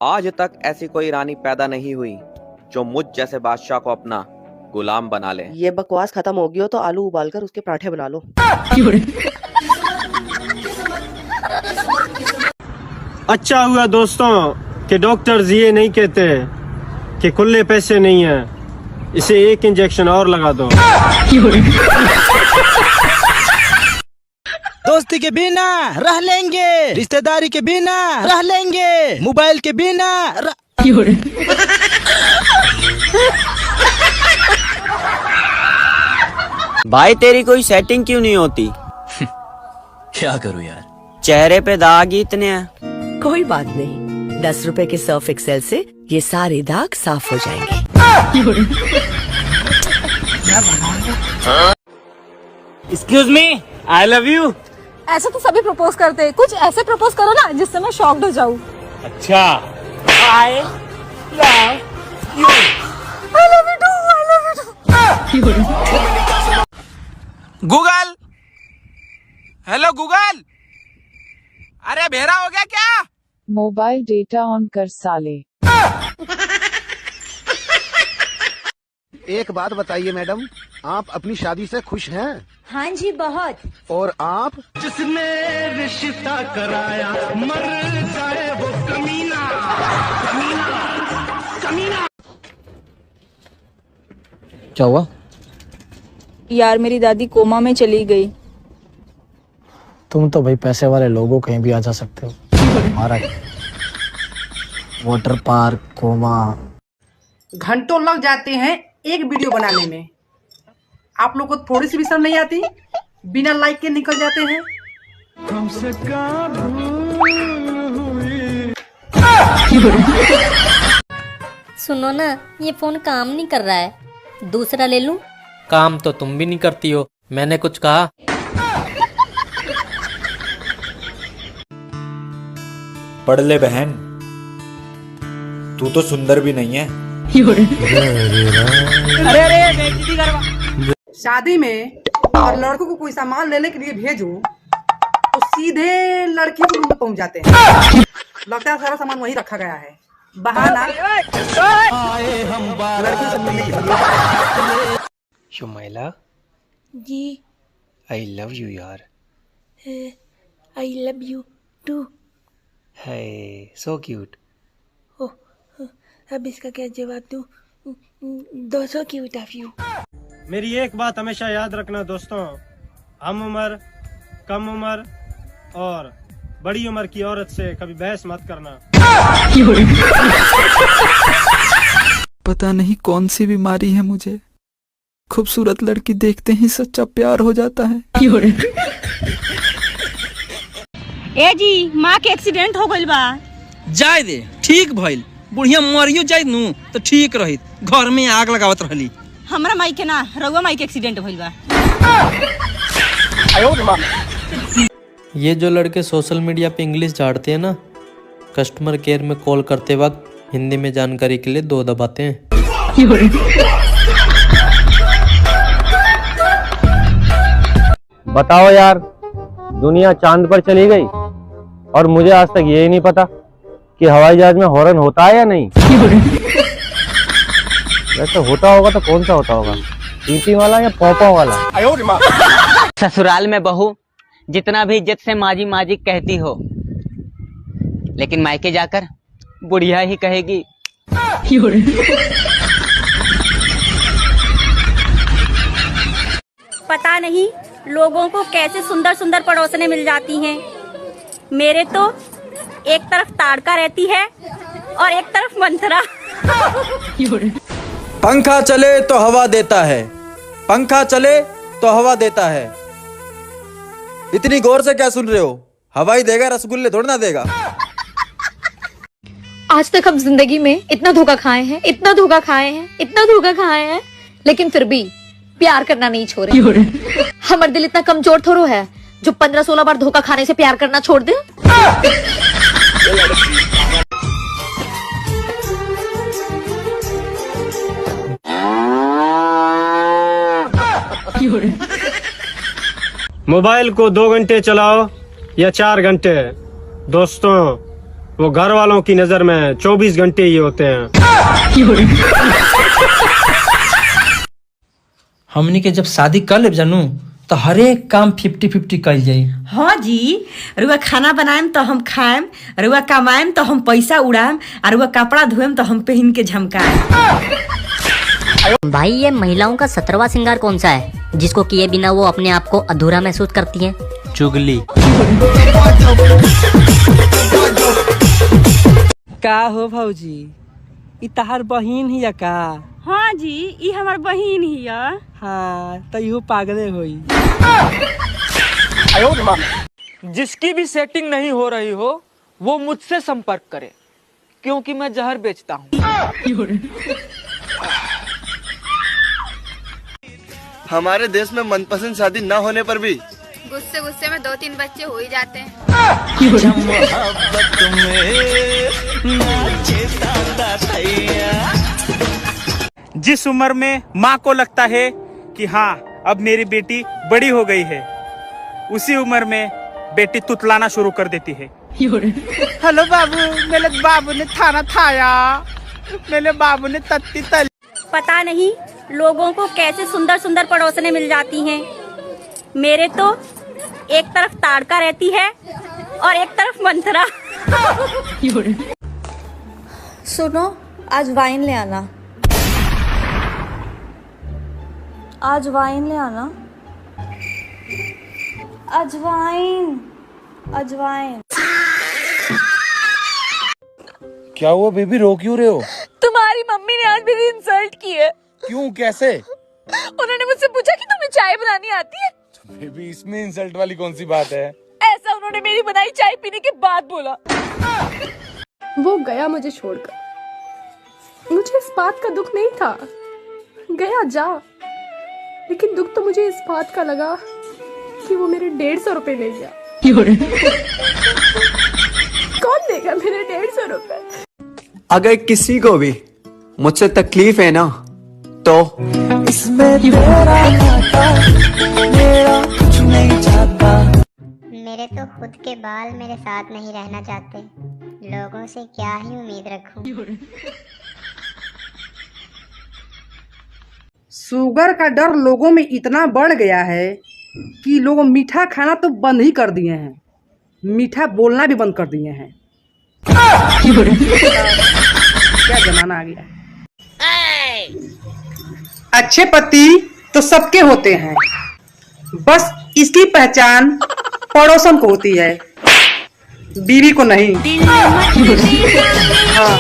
आज तक ऐसी कोई रानी पैदा नहीं हुई जो मुझ जैसे बादशाह को अपना गुलाम बना ले। ये बकवास खत्म होगी हो तो आलू उबालकर उसके पराठे बना लो। अच्छा हुआ दोस्तों कि डॉक्टर्स ये नहीं कहते कि खुले पैसे नहीं है, इसे एक इंजेक्शन और लगा दो। दोस्ती के बिना रह लेंगे, रिश्तेदारी के बिना रह लेंगे, मोबाइल के बिना भाई तेरी कोई सेटिंग क्यों नहीं होती? क्या करूं यार, चेहरे पे दाग ही इतने हैं। कोई बात नहीं, 10 रुपए के सर्फ एक्सेल से ये सारे दाग साफ हो जाएंगे। Excuse me, I love you. ऐसे तो सभी प्रपोज करते हैं, कुछ ऐसे प्रपोज करो ना जिससे मैं शॉक्ड हो जाऊं। अच्छा, I love you. I love you too, I love you too। Google, hello Google, अरे भेड़ा हो गया क्या? मोबाइल डेटा ऑन कर साले। एक बात बताइए मैडम, आप अपनी शादी से खुश हैं? हाँ जी बहुत। और आप? जिसने रिश्ता कराया मर जाए वो कमीना, कमीना, कमीना। क्या हुआ? यार मेरी दादी कोमा में चली गई। तुम तो भाई पैसे वाले लोगों कहीं भी आ जा सकते हो। हमारा वाटर पार्क, कोमा। घंटों लग जाते हैं एक वीडियो बनाने में। आप लोग को थोड़ी सी भी शर्म नहीं आती? बिना लाइक के निकल जाते हैं। हमसे का भूल हुई। सुनो ना, ये फोन काम नहीं कर रहा है, दूसरा ले लूं? काम तो तुम भी नहीं करती हो, मैंने कुछ कहा? पढ़ ले बहन, तू तो सुंदर भी नहीं है। अरे शादी में और लड़कों को कोई सामान लेने के लिए भेजो तो सीधे लड़की के रूम में पहुंच जाते हैं। लगता है सारा सामान वहीं रखा गया है, बहाना लड़की से मिलने के लिए। शुमाइला जी, आई लव यू यार। I love you too। है सो क्यूट। अब इसका क्या जवाब दूं? 200 क्यूट ऑफ यू। मेरी एक बात हमेशा याद रखना दोस्तों, हम उम्र, कम उम्र और बड़ी उम्र की औरत से कभी बहस मत करना। पता नहीं कौन सी बीमारी है मुझे, खूबसूरत लड़की देखते ही सच्चा प्यार हो जाता है। ए जी, माँ के एक्सीडेंट हो गइल बा। जाय दे, ठीक भइल, बुढ़िया मरियो जाय नू तो ठीक रही, घर में आग लगावत रहली। हमरा माई के ना, रउआ माई के एक्सीडेंट भइल बा। ये जो लड़के सोशल मीडिया पे इंग्लिश झाड़ते हैं ना, कस्टमर केयर में कॉल करते वक्त हिंदी में जानकारी के लिए 2 दबाते हैं। बताओ यार, दुनिया चांद पर चली गई और मुझे आज तक यही नहीं पता कि हवाई जहाज में हॉर्न होता है या नहीं। वैसे होता होगा तो कौन सा होता होगा, पीपी वाला या पॉपा वाला? ससुराल में बहू जितना भी इज्जत से माजी माजी कहती हो, लेकिन मायके जाकर बुढ़िया ही कहेगी। पता नहीं लोगों को कैसे सुंदर सुंदर पड़ोसने मिल जाती हैं। मेरे तो एक तरफ ताड़का रहती है और एक तरफ मंथरा। पंखा चले तो हवा देता है, पंखा चले तो हवा देता है। इतनी गौर से क्या सुन रहे हो? हवाई देगा, रसगुल्ले थोड़ा ना देगा। आज तक हम जिंदगी में इतना धोखा खाए हैं, इतना धोखा खाए हैं, इतना धोखा खाए हैं, लेकिन फिर भी प्यार करना नहीं छोड़े। हमारा दिल इतना कमजोर थोड़ो है जो 15-16 बार धोखा खाने से प्यार करना छोड़ दे। मोबाइल को 2 घंटे चलाओ या 4 घंटे, दोस्तों वो घर वालों की नजर में 24 घंटे ही होते हैं। हमनी के जब शादी कर ले जानू तो हर एक काम 50-50 कल जाई। हाँ जी, रुआ खाना बनाएम तो हम खाएम, रुआ कमाएम तो हम पैसा उड़ाएम, और रुआ कपड़ा धोएम तो हम पहन के झमकाएम। भाई ये महिलाओं का 17वां श्रृंगार कौन सा है जिसको किए बिना वो अपने आप को अधूरा महसूस करती हैं? चुगली। का हो भौजी, ई तहार बहिन ही का? हाँ जी, ई हमार बहिन ही है। हाँ तो यू पागले होई। जिसकी भी सेटिंग नहीं हो रही हो वो मुझसे संपर्क करे, क्योंकि मैं जहर बेचता हूँ। हमारे देश में मनपसंद शादी न होने पर भी गुस्से गुस्से में 2-3 बच्चे हो ही जाते हैं। जिस उम्र में माँ को लगता है कि हाँ अब मेरी बेटी बड़ी हो गई है, उसी उम्र में बेटी तुतलाना शुरू कर देती है। हेलो बाबू, मेरे बाबू ने खाना खाया, मेरे बाबू ने तत्ती तली। पता नहीं लोगों को कैसे सुंदर सुंदर पड़ोसने मिल जाती हैं। मेरे तो एक तरफ ताड़का रहती है और एक तरफ मंथरा। सुनो, आज वाइन ले आना। आज वाइन ले आना। अजवाइन, अजवाइन। क्या हुआ बेबी, रो क्यों रहे हो? तुम्हारी मम्मी ने आज मेरी इंसल्ट की है। क्यों, कैसे? उन्होंने मुझसे पूछा कि तुम्हें चाय बनानी आती है। बेबी इसमें इंसल्ट वाली कौन सी बात है? ऐसा उन्होंने मेरी बनाई चाय पीने के बाद बोला। वो गया मुझे छोड़कर। मुझे इस बात का दुख नहीं था, गया जा, लेकिन दुख तो मुझे इस बात का लगा कि वो मेरे 150 रुपए ले गया। कौन देगा मेरे 150 रुपए? अगर किसी को भी मुझसे तकलीफ है ना तो इसमें मेरा कुछ नहीं चाहता। मेरे तो खुद के बाल मेरे साथ नहीं रहना चाहते, लोगों से क्या ही उम्मीद रखूं। शुगर का डर लोगों में इतना बढ़ गया है कि लोग मीठा खाना तो बंद ही कर दिए हैं, मीठा बोलना भी बंद कर दिए हैं। क्या जमाना आ गया। अच्छे पति तो सबके होते हैं, बस इसकी पहचान पड़ोसन को होती है, बीवी को नहीं। हाँ।